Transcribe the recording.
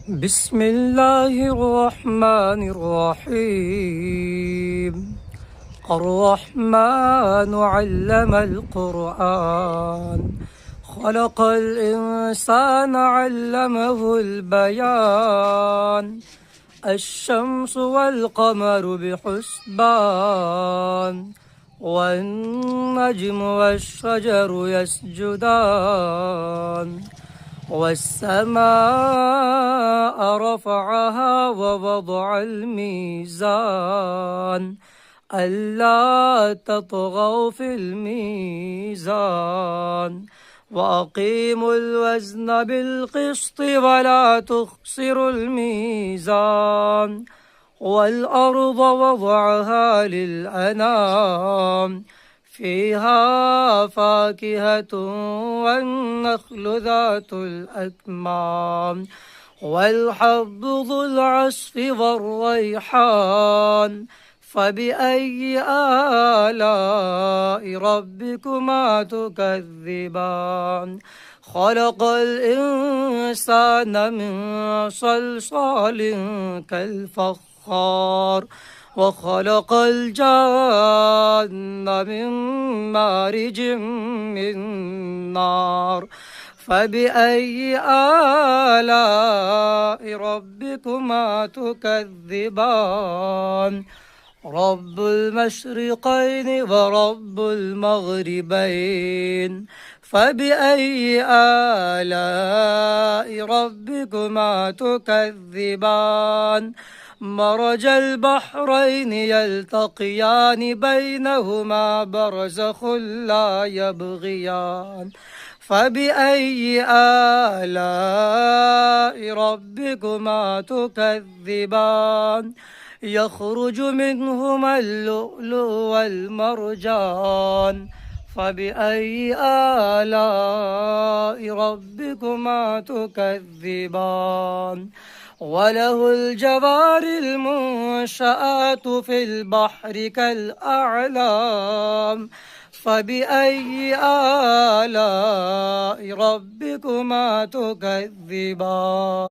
بسم الله الرحمن الرحيم. الرحمن علم القرآن، خلق الإنسان علمه البيان. الشمس والقمر بحسبان، والنجم والشجر يسجدان. والسماء رفعها ووضع الميزان، ألا تطغوا في الميزان. وأقيموا الوزن بالقسط ولا تخسروا الميزان. والأرض وضعها للأنام، فيها فاكهة والنخل ذات الأكمام، والحب ذو العصف والريحان. فبأي آلاء ربكما تكذبان؟ خلق الإنسان من صلصال كالفخار، وخلق الجان من مارج من نار. فبأي آلاء ربكما تكذبان؟ رب المشرقين ورب المغربين، فبأي آلاء ربكما تكذبان؟ مرج البحرين يلتقيان، بينهما برزخ لا يبغيان. فبأي آلاء ربكما تكذبان؟ يخرج منهما اللؤلؤ والمرجان. فبأي آلاء ربكما تكذبان؟ وله الجوار المنشآت في البحر كالأعلام. فبأي آلاء ربكما تكذبان؟